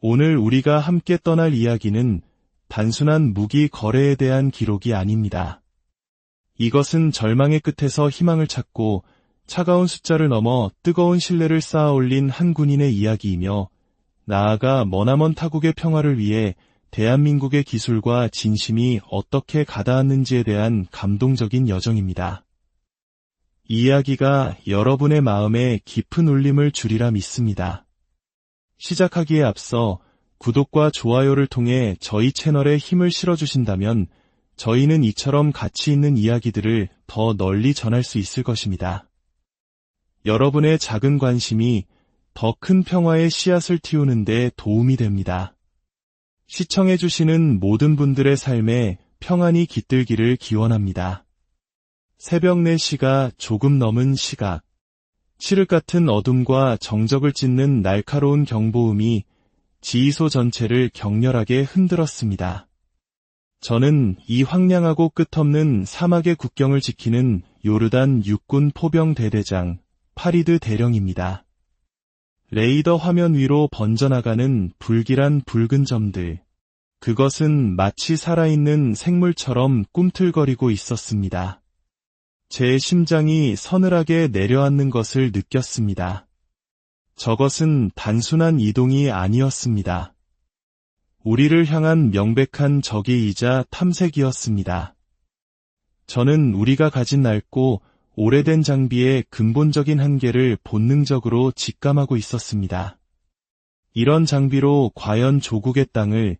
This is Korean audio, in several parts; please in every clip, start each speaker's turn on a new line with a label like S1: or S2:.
S1: 오늘 우리가 함께 떠날 이야기는 단순한 무기 거래에 대한 기록이 아닙니다. 이것은 절망의 끝에서 희망을 찾고 차가운 숫자를 넘어 뜨거운 신뢰를 쌓아 올린 한 군인의 이야기이며, 나아가 머나먼 타국의 평화를 위해 대한민국의 기술과 진심이 어떻게 가닿았는지에 대한 감동적인 여정입니다. 이 이야기가 여러분의 마음에 깊은 울림을 주리라 믿습니다. 시작하기에 앞서 구독과 좋아요를 통해 저희 채널에 힘을 실어주신다면 저희는 이처럼 가치 있는 이야기들을 더 널리 전할 수 있을 것입니다. 여러분의 작은 관심이 더 큰 평화의 씨앗을 틔우는 데 도움이 됩니다. 시청해주시는 모든 분들의 삶에 평안이 깃들기를 기원합니다. 새벽 4시가 조금 넘은 시각, 칠흑 같은 어둠과 정적을 찢는 날카로운 경보음이 지휘소 전체를 격렬하게 흔들었습니다. 저는 이 황량하고 끝없는 사막의 국경을 지키는 요르단 육군 포병 대대장 파리드 대령입니다. 레이더 화면 위로 번져나가는 불길한 붉은 점들, 그것은 마치 살아있는 생물처럼 꿈틀거리고 있었습니다. 제 심장이 서늘하게 내려앉는 것을 느꼈습니다. 저것은 단순한 이동이 아니었습니다. 우리를 향한 명백한 적이이자 탐색이었습니다. 저는 우리가 가진 낡고 오래된 장비의 근본적인 한계를 본능적으로 직감하고 있었습니다. 이런 장비로 과연 조국의 땅을,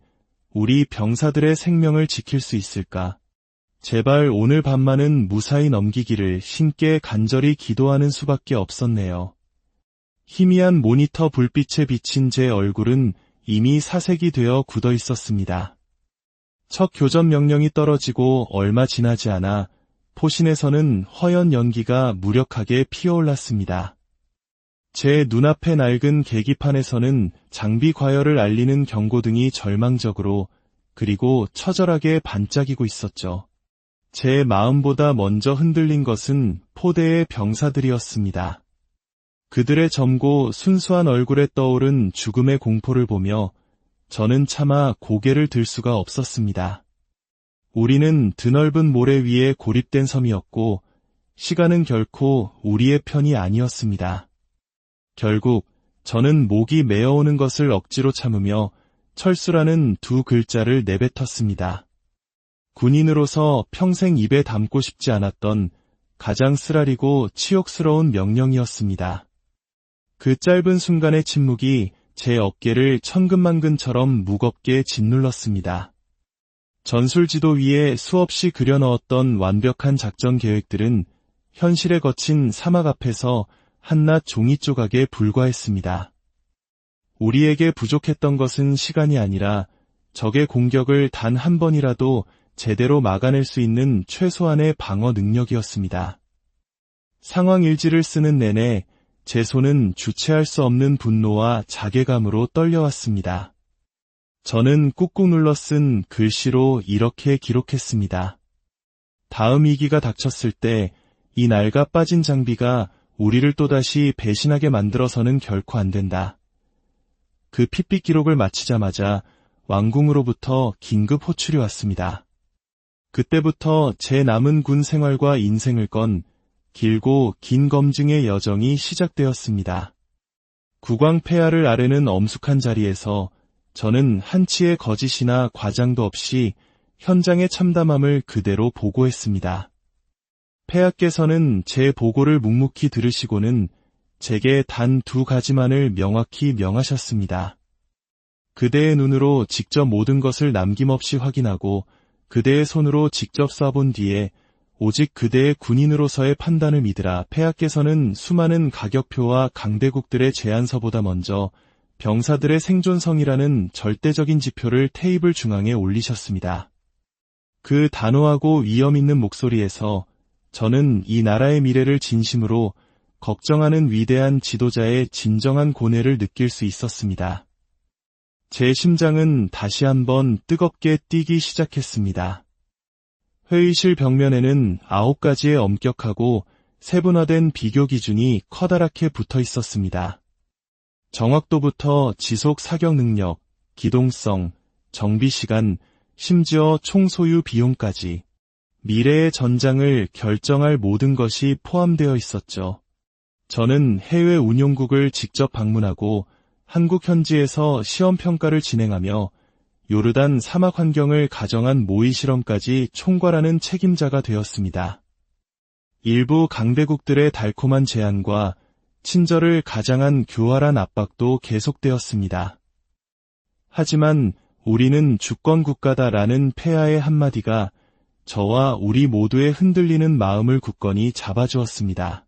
S1: 우리 병사들의 생명을 지킬 수 있을까? 제발 오늘 밤만은 무사히 넘기기를 신께 간절히 기도하는 수밖에 없었네요. 희미한 모니터 불빛에 비친 제 얼굴은 이미 사색이 되어 굳어 있었습니다. 첫 교전 명령이 떨어지고 얼마 지나지 않아 포신에서는 허연 연기가 무력하게 피어올랐습니다. 제 눈앞의 낡은 계기판에서는 장비 과열을 알리는 경고등이 절망적으로, 그리고 처절하게 반짝이고 있었죠. 제 마음보다 먼저 흔들린 것은 포대의 병사들이었습니다. 그들의 젊고 순수한 얼굴에 떠오른 죽음의 공포를 보며 저는 차마 고개를 들 수가 없었습니다. 우리는 드넓은 모래 위에 고립된 섬이었고 시간은 결코 우리의 편이 아니었습니다. 결국 저는 목이 메어오는 것을 억지로 참으며 철수라는 두 글자를 내뱉었습니다. 군인으로서 평생 입에 담고 싶지 않았던 가장 쓰라리고 치욕스러운 명령이었습니다. 그 짧은 순간의 침묵이 제 어깨를 천근만근처럼 무겁게 짓눌렀습니다. 전술지도 위에 수없이 그려넣었던 완벽한 작전 계획들은 현실에 거친 사막 앞에서 한낱 종이 조각에 불과했습니다. 우리에게 부족했던 것은 시간이 아니라 적의 공격을 단 한 번이라도 제대로 막아낼 수 있는 최소한의 방어 능력이었습니다. 상황 일지를 쓰는 내내 제 손은 주체할 수 없는 분노와 자괴감으로 떨려왔습니다. 저는 꾹꾹 눌러 쓴 글씨로 이렇게 기록했습니다. 다음 위기가 닥쳤을 때 이 낡아 빠진 장비가 우리를 또다시 배신하게 만들어서는 결코 안 된다. 그 핏빛 기록을 마치자마자 왕궁으로부터 긴급 호출이 왔습니다. 그때부터 제 남은 군 생활과 인생을 건 길고 긴 검증의 여정이 시작되었습니다. 국왕 폐하를 아뢰는 엄숙한 자리에서 저는 한치의 거짓이나 과장도 없이 현장의 참담함을 그대로 보고했습니다. 폐하께서는 제 보고를 묵묵히 들으시고는 제게 단 2가지만을 명확히 명하셨습니다. 그대의 눈으로 직접 모든 것을 남김없이 확인하고 그대의 손으로 직접 쏴본 뒤에 오직 그대의 군인으로서의 판단을 믿으라. 폐하께서는 수많은 가격표와 강대국들의 제안서보다 먼저 병사들의 생존성이라는 절대적인 지표를 테이블 중앙에 올리셨습니다. 그 단호하고 위험 있는 목소리에서 저는 이 나라의 미래를 진심으로 걱정하는 위대한 지도자의 진정한 고뇌를 느낄 수 있었습니다. 제 심장은 다시 한번 뜨겁게 뛰기 시작했습니다. 회의실 벽면에는 9가지의 엄격하고 세분화된 비교 기준이 커다랗게 붙어 있었습니다. 정확도부터 지속 사격 능력, 기동성, 정비 시간, 심지어 총 소유 비용까지 미래의 전장을 결정할 모든 것이 포함되어 있었죠. 저는 해외 운용국을 직접 방문하고 한국 현지에서 시험 평가를 진행하며 요르단 사막 환경을 가정한 모의 실험까지 총괄하는 책임자가 되었습니다. 일부 강대국들의 달콤한 제안과 친절을 가장한 교활한 압박도 계속되었습니다. 하지만 우리는 주권국가다라는 폐하의 한마디가 저와 우리 모두의 흔들리는 마음을 굳건히 잡아주었습니다.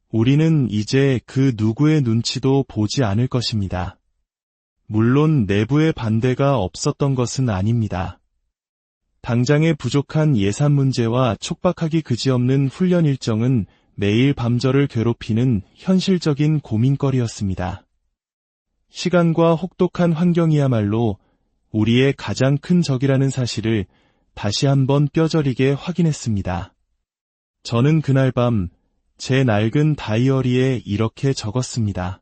S1: 우리는 이제 그 누구의 눈치도 보지 않을 것입니다. 물론 내부의 반대가 없었던 것은 아닙니다. 당장의 부족한 예산 문제와 촉박하기 그지없는 훈련 일정은 매일 밤저를 괴롭히는 현실적인 고민거리였습니다. 시간과 혹독한 환경이야말로 우리의 가장 큰 적이라는 사실을 다시 한번 뼈저리게 확인했습니다. 저는 그날 밤 제 낡은 다이어리에 이렇게 적었습니다.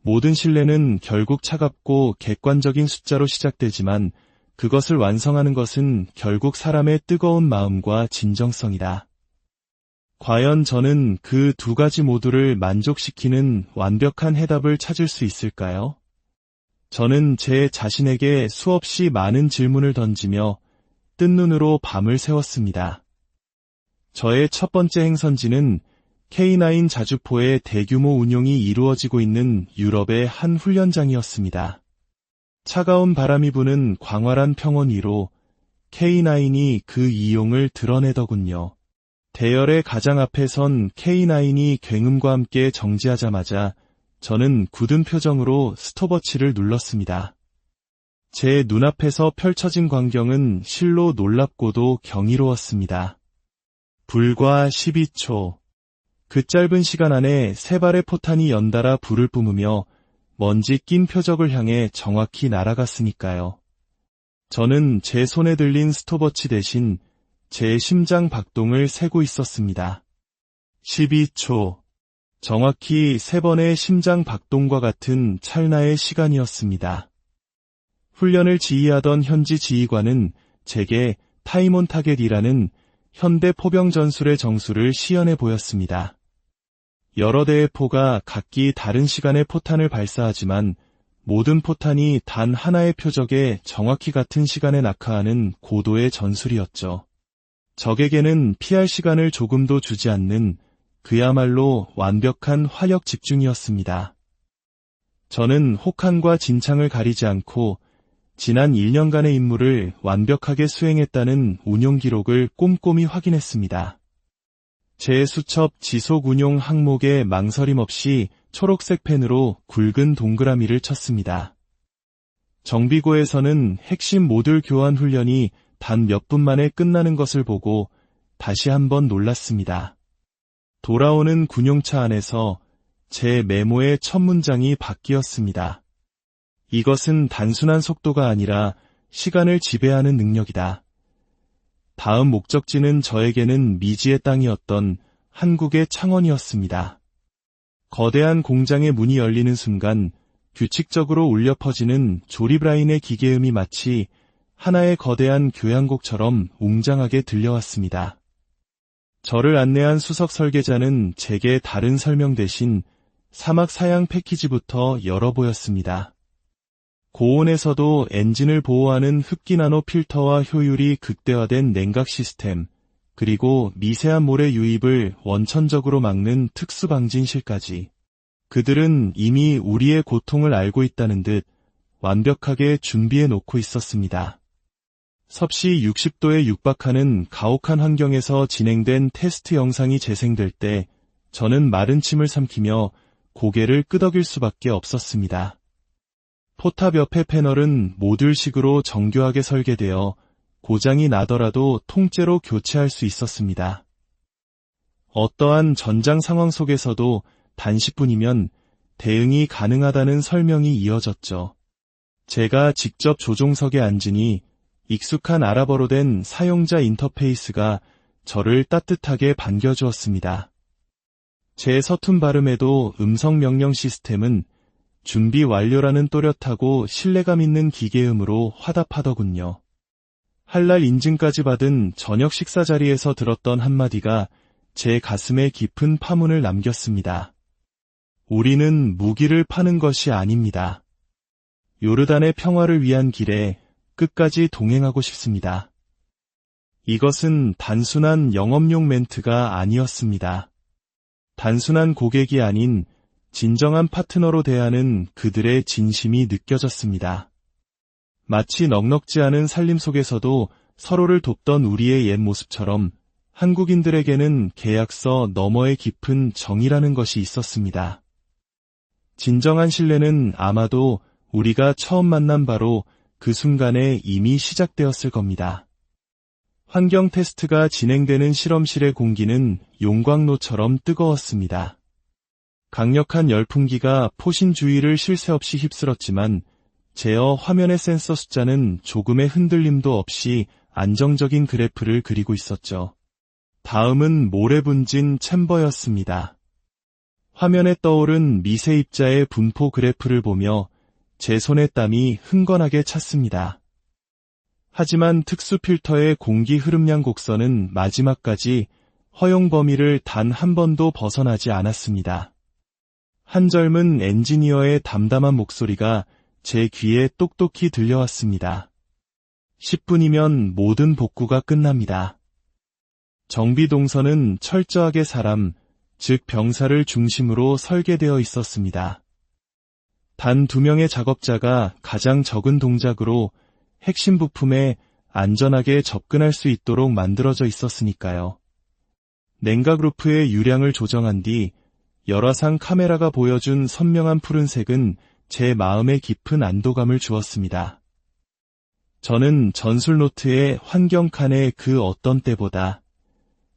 S1: 모든 신뢰는 결국 차갑고 객관적인 숫자로 시작되지만 그것을 완성하는 것은 결국 사람의 뜨거운 마음과 진정성이다. 과연 저는 그 두 가지 모두를 만족시키는 완벽한 해답을 찾을 수 있을까요? 저는 제 자신에게 수없이 많은 질문을 던지며 뜬 눈으로 밤을 새웠습니다. 저의 첫 번째 행선지는 K9 자주포의 대규모 운용이 이루어지고 있는 유럽의 한 훈련장이었습니다. 차가운 바람이 부는 광활한 평원 위로 K9이 그 이용을 드러내더군요. 대열의 가장 앞에 선 K9이 굉음과 함께 정지하자마자 저는 굳은 표정으로 스톱워치를 눌렀습니다. 제 눈앞에서 펼쳐진 광경은 실로 놀랍고도 경이로웠습니다. 불과 12초. 그 짧은 시간 안에 세 발의 포탄이 연달아 불을 뿜으며 먼지 낀 표적을 향해 정확히 날아갔으니까요. 저는 제 손에 들린 스톱워치 대신 제 심장 박동을 세고 있었습니다. 12초. 정확히 3번의 심장 박동과 같은 찰나의 시간이었습니다. 훈련을 지휘하던 현지 지휘관은 제게 타임 온 타겟이라는 현대 포병 전술의 정수를 시연해 보였습니다. 여러 대의 포가 각기 다른 시간에 포탄을 발사하지만 모든 포탄이 단 하나의 표적에 정확히 같은 시간에 낙하하는 고도의 전술이었죠. 적에게는 피할 시간을 조금도 주지 않는 그야말로 완벽한 화력 집중이었습니다. 저는 혹한과 진창을 가리지 않고 지난 1년간의 임무를 완벽하게 수행했다는 운용 기록을 꼼꼼히 확인했습니다. 제 수첩 지속 운용 항목에 망설임 없이 초록색 펜으로 굵은 동그라미를 쳤습니다. 정비고에서는 핵심 모듈 교환 훈련이 단 몇 분 만에 끝나는 것을 보고 다시 한번 놀랐습니다. 돌아오는 군용차 안에서 제 메모의 첫 문장이 바뀌었습니다. 이것은 단순한 속도가 아니라 시간을 지배하는 능력이다. 다음 목적지는 저에게는 미지의 땅이었던 한국의 창원이었습니다. 거대한 공장의 문이 열리는 순간 규칙적으로 울려 퍼지는 조립 라인의 기계음이 마치 하나의 거대한 교향곡처럼 웅장하게 들려왔습니다. 저를 안내한 수석 설계자는 제게 다른 설명 대신 사막 사양 패키지부터 열어 보였습니다. 고온에서도 엔진을 보호하는 흡기 나노 필터와 효율이 극대화된 냉각 시스템, 그리고 미세한 모래 유입을 원천적으로 막는 특수 방진실까지. 그들은 이미 우리의 고통을 알고 있다는 듯 완벽하게 준비해 놓고 있었습니다. 섭씨 60도에 육박하는 가혹한 환경에서 진행된 테스트 영상이 재생될 때 저는 마른 침을 삼키며 고개를 끄덕일 수밖에 없었습니다. 포탑 옆의 패널은 모듈식으로 정교하게 설계되어 고장이 나더라도 통째로 교체할 수 있었습니다. 어떠한 전장 상황 속에서도 단 10분이면 대응이 가능하다는 설명이 이어졌죠. 제가 직접 조종석에 앉으니 익숙한 아랍어로 된 사용자 인터페이스가 저를 따뜻하게 반겨주었습니다. 제 서툰 발음에도 음성 명령 시스템은 준비 완료라는 또렷하고 신뢰감 있는 기계음으로 화답하더군요. 할랄 인증까지 받은 저녁 식사 자리에서 들었던 한마디가 제 가슴에 깊은 파문을 남겼습니다. 우리는 무기를 파는 것이 아닙니다. 요르단의 평화를 위한 길에 끝까지 동행하고 싶습니다. 이것은 단순한 영업용 멘트가 아니었습니다. 단순한 고객이 아닌 진정한 파트너로 대하는 그들의 진심이 느껴졌습니다. 마치 넉넉지 않은 살림 속에서도 서로를 돕던 우리의 옛 모습처럼 한국인들에게는 계약서 너머의 깊은 정이라는 것이 있었습니다. 진정한 신뢰는 아마도 우리가 처음 만난 바로 그 순간에 이미 시작되었을 겁니다. 환경 테스트가 진행되는 실험실의 공기는 용광로처럼 뜨거웠습니다. 강력한 열풍기가 포신 주위를 쉴 새 없이 휩쓸었지만 제어 화면의 센서 숫자는 조금의 흔들림도 없이 안정적인 그래프를 그리고 있었죠. 다음은 모래분진 챔버였습니다. 화면에 떠오른 미세 입자의 분포 그래프를 보며 제 손의 땀이 흥건하게 찼습니다. 하지만 특수 필터의 공기 흐름량 곡선은 마지막까지 허용 범위를 단 한 번도 벗어나지 않았습니다. 한 젊은 엔지니어의 담담한 목소리가 제 귀에 똑똑히 들려왔습니다. 10분이면 모든 복구가 끝납니다. 정비 동선은 철저하게 사람, 즉 병사를 중심으로 설계되어 있었습니다. 단 2명의 작업자가 가장 적은 동작으로 핵심 부품에 안전하게 접근할 수 있도록 만들어져 있었으니까요. 냉각루프의 유량을 조정한 뒤 열화상 카메라가 보여준 선명한 푸른색은 제 마음에 깊은 안도감을 주었습니다. 저는 전술 노트의 환경 칸에 그 어떤 때보다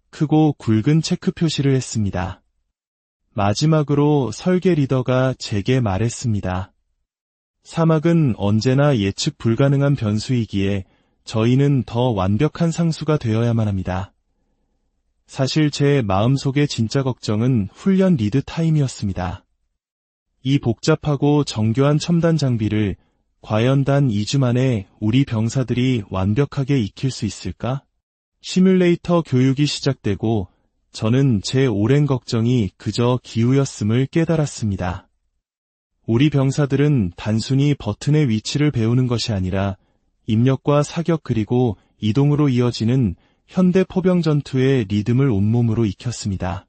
S1: 크고 굵은 체크 표시를 했습니다. 마지막으로 설계 리더가 제게 말했습니다. 사막은 언제나 예측 불가능한 변수이기에 저희는 더 완벽한 상수가 되어야만 합니다. 사실 제 마음속의 진짜 걱정은 훈련 리드 타임이었습니다. 이 복잡하고 정교한 첨단 장비를 과연 단 2주 만에 우리 병사들이 완벽하게 익힐 수 있을까? 시뮬레이터 교육이 시작되고 저는 제 오랜 걱정이 그저 기우였음을 깨달았습니다. 우리 병사들은 단순히 버튼의 위치를 배우는 것이 아니라 입력과 사격 그리고 이동으로 이어지는 현대 포병 전투의 리듬을 온몸으로 익혔습니다.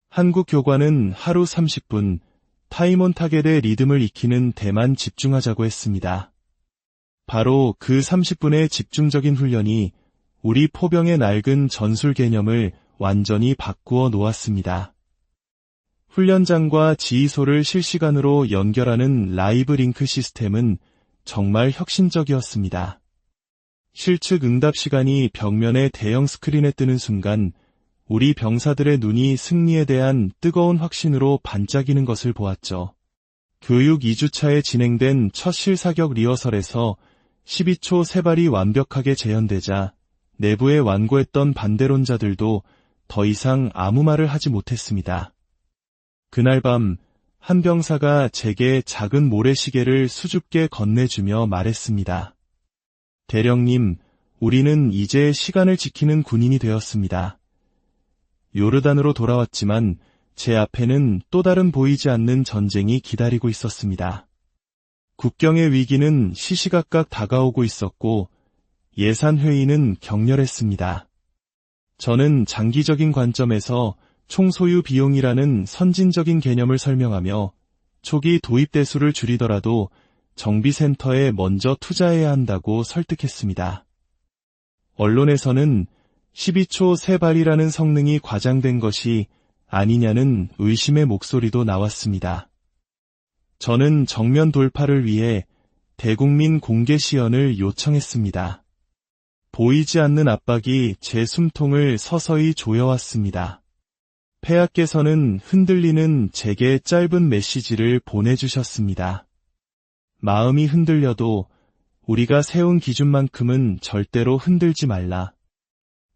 S1: 한국 교관은 하루 30분 타임온 타겟의 리듬을 익히는 데만 집중하자고 했습니다. 바로 그 30분의 집중적인 훈련이 우리 포병의 낡은 전술 개념을 완전히 바꾸어 놓았습니다. 훈련장과 지휘소를 실시간으로 연결하는 라이브 링크 시스템은 정말 혁신적이었습니다. 실측 응답 시간이 벽면의 대형 스크린에 뜨는 순간 우리 병사들의 눈이 승리에 대한 뜨거운 확신으로 반짝이는 것을 보았죠. 교육 2주차에 진행된 첫 실사격 리허설에서 12초 세 발이 완벽하게 재현되자 내부에 완고했던 반대론자들도 더 이상 아무 말을 하지 못했습니다. 그날 밤 한 병사가 제게 작은 모래시계를 수줍게 건네주며 말했습니다. 대령님, 우리는 이제 시간을 지키는 군인이 되었습니다. 요르단으로 돌아왔지만 제 앞에는 또 다른 보이지 않는 전쟁이 기다리고 있었습니다. 국경의 위기는 시시각각 다가오고 있었고 예산회의는 격렬했습니다. 저는 장기적인 관점에서 총소유 비용이라는 선진적인 개념을 설명하며 초기 도입 대수를 줄이더라도 정비센터에 먼저 투자해야 한다고 설득했습니다. 언론에서는 12초 세 발이라는 성능이 과장된 것이 아니냐는 의심의 목소리도 나왔습니다. 저는 정면 돌파를 위해 대국민 공개 시연을 요청했습니다. 보이지 않는 압박이 제 숨통을 서서히 조여왔습니다. 폐하께서는 흔들리는 제게 짧은 메시지를 보내주셨습니다. 마음이 흔들려도 우리가 세운 기준만큼은 절대로 흔들지 말라.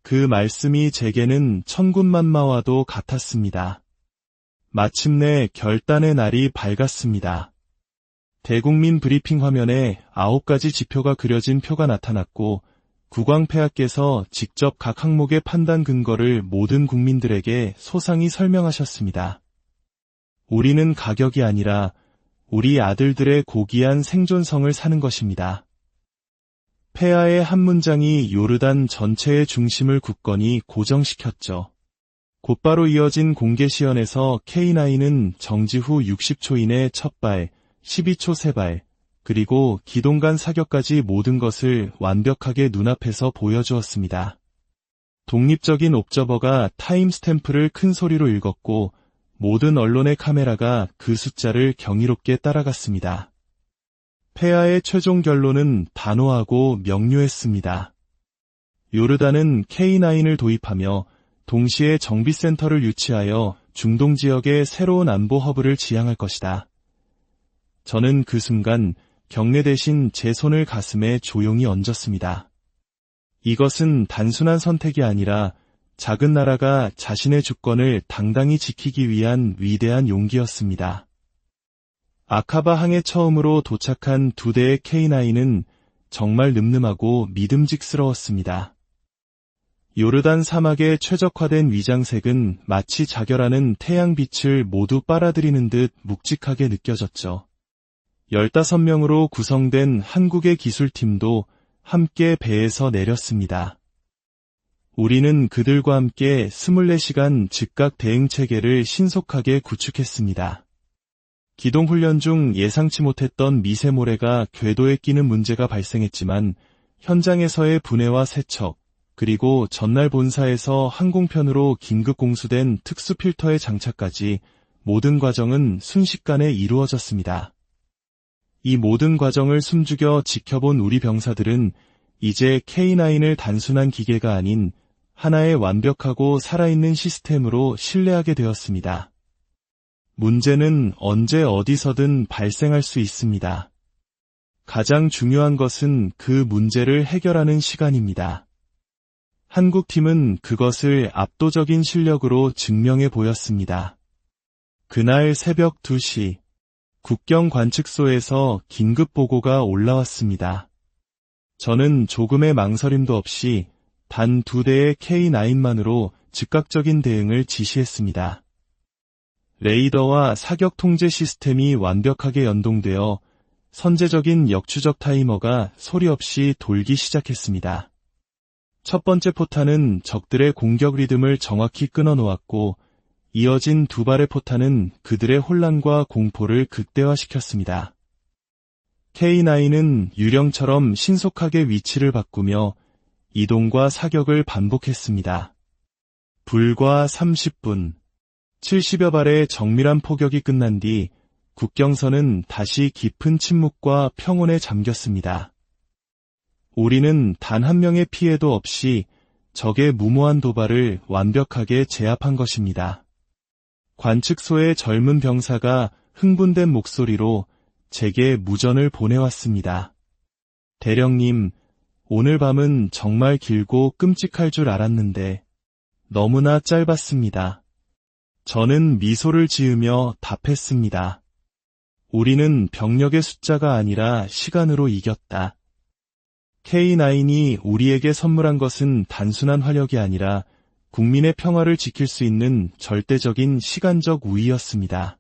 S1: 그 말씀이 제게는 천군만마와도 같았습니다. 마침내 결단의 날이 밝았습니다. 대국민 브리핑 화면에 9가지 지표가 그려진 표가 나타났고 국왕폐하께서 직접 각 항목의 판단 근거를 모든 국민들에게 소상히 설명하셨습니다. 우리는 가격이 아니라 우리 아들들의 고귀한 생존성을 사는 것입니다. 폐하의 한 문장이 요르단 전체의 중심을 굳건히 고정시켰죠. 곧바로 이어진 공개 시연에서 K9은 정지 후 60초 이내 첫 발, 12초 세 발, 그리고 기동간 사격까지 모든 것을 완벽하게 눈앞에서 보여주었습니다. 독립적인 옵저버가 타임스탬프를 큰 소리로 읽었고 모든 언론의 카메라가 그 숫자를 경이롭게 따라갔습니다. 폐하의 최종 결론은 단호하고 명료했습니다. 요르단은 K9을 도입하며 동시에 정비센터를 유치하여 중동 지역의 새로운 안보 허브를 지향할 것이다. 저는 그 순간 경례 대신 제 손을 가슴에 조용히 얹었습니다. 이것은 단순한 선택이 아니라 작은 나라가 자신의 주권을 당당히 지키기 위한 위대한 용기였습니다. 아카바 항에 처음으로 도착한 2대의 K9은 정말 늠름하고 믿음직스러웠습니다. 요르단 사막의 최적화된 위장색은 마치 자결하는 태양빛을 모두 빨아들이는 듯 묵직하게 느껴졌죠. 15명으로 구성된 한국의 기술팀도 함께 배에서 내렸습니다. 우리는 그들과 함께 24시간 즉각 대응 체계를 신속하게 구축했습니다. 기동훈련 중 예상치 못했던 미세모래가 궤도에 끼는 문제가 발생했지만 현장에서의 분해와 세척, 그리고 전날 본사에서 항공편으로 긴급 공수된 특수 필터의 장착까지 모든 과정은 순식간에 이루어졌습니다. 이 모든 과정을 숨죽여 지켜본 우리 병사들은 이제 K9을 단순한 기계가 아닌 하나의 완벽하고 살아있는 시스템으로 신뢰하게 되었습니다. 문제는 언제 어디서든 발생할 수 있습니다. 가장 중요한 것은 그 문제를 해결하는 시간입니다. 한국팀은 그것을 압도적인 실력으로 증명해 보였습니다. 그날 새벽 2시, 국경 관측소에서 긴급 보고가 올라왔습니다. 저는 조금의 망설임도 없이 단 2대의 K9만으로 즉각적인 대응을 지시했습니다. 레이더와 사격 통제 시스템이 완벽하게 연동되어 선제적인 역추적 타이머가 소리 없이 돌기 시작했습니다. 첫 번째 포탄은 적들의 공격 리듬을 정확히 끊어놓았고 이어진 2발의 포탄은 그들의 혼란과 공포를 극대화시켰습니다. K9은 유령처럼 신속하게 위치를 바꾸며 이동과 사격을 반복했습니다. 불과 30분, 70여 발의 정밀한 포격이 끝난 뒤 국경선은 다시 깊은 침묵과 평온에 잠겼습니다. 우리는 단 한 명의 피해도 없이 적의 무모한 도발을 완벽하게 제압한 것입니다. 관측소의 젊은 병사가 흥분된 목소리로 제게 무전을 보내왔습니다. 대령님, 오늘 밤은 정말 길고 끔찍할 줄 알았는데 너무나 짧았습니다. 저는 미소를 지으며 답했습니다. 우리는 병력의 숫자가 아니라 시간으로 이겼다. K9이 우리에게 선물한 것은 단순한 화력이 아니라 국민의 평화를 지킬 수 있는 절대적인 시간적 우위였습니다.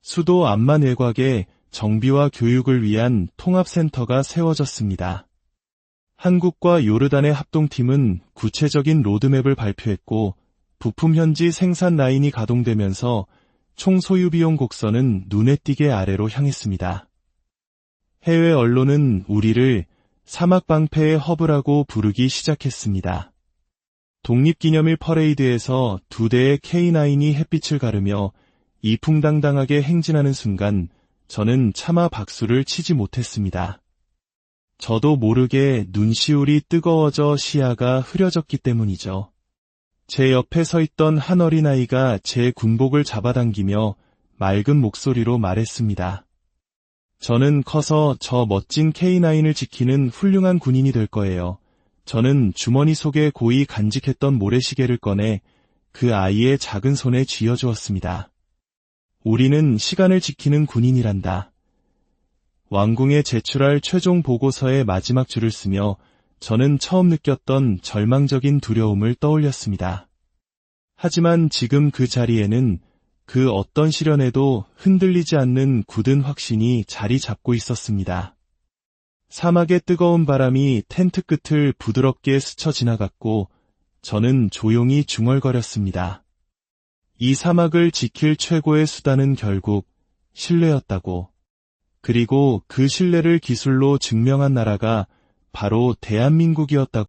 S1: 수도 암만 외곽에 정비와 교육을 위한 통합센터가 세워졌습니다. 한국과 요르단의 합동팀은 구체적인 로드맵을 발표했고 부품 현지 생산 라인이 가동되면서 총 소유 비용 곡선은 눈에 띄게 아래로 향했습니다. 해외 언론은 우리를 사막 방패의 허브라고 부르기 시작했습니다. 독립기념일 퍼레이드에서 2대의 K9이 햇빛을 가르며 이풍당당하게 행진하는 순간 저는 차마 박수를 치지 못했습니다. 저도 모르게 눈시울이 뜨거워져 시야가 흐려졌기 때문이죠. 제 옆에 서 있던 한 어린아이가 제 군복을 잡아당기며 맑은 목소리로 말했습니다. 저는 커서 저 멋진 K9을 지키는 훌륭한 군인이 될 거예요. 저는 주머니 속에 고이 간직했던 모래시계를 꺼내 그 아이의 작은 손에 쥐어주었습니다. 우리는 시간을 지키는 군인이란다. 왕궁에 제출할 최종 보고서의 마지막 줄을 쓰며 저는 처음 느꼈던 절망적인 두려움을 떠올렸습니다. 하지만 지금 그 자리에는 그 어떤 시련에도 흔들리지 않는 굳은 확신이 자리 잡고 있었습니다. 사막의 뜨거운 바람이 텐트 끝을 부드럽게 스쳐 지나갔고 저는 조용히 중얼거렸습니다. 이 사막을 지킬 최고의 수단은 결국 신뢰였다고. 그리고 그 신뢰를 기술로 증명한 나라가 바로 대한민국이었다고.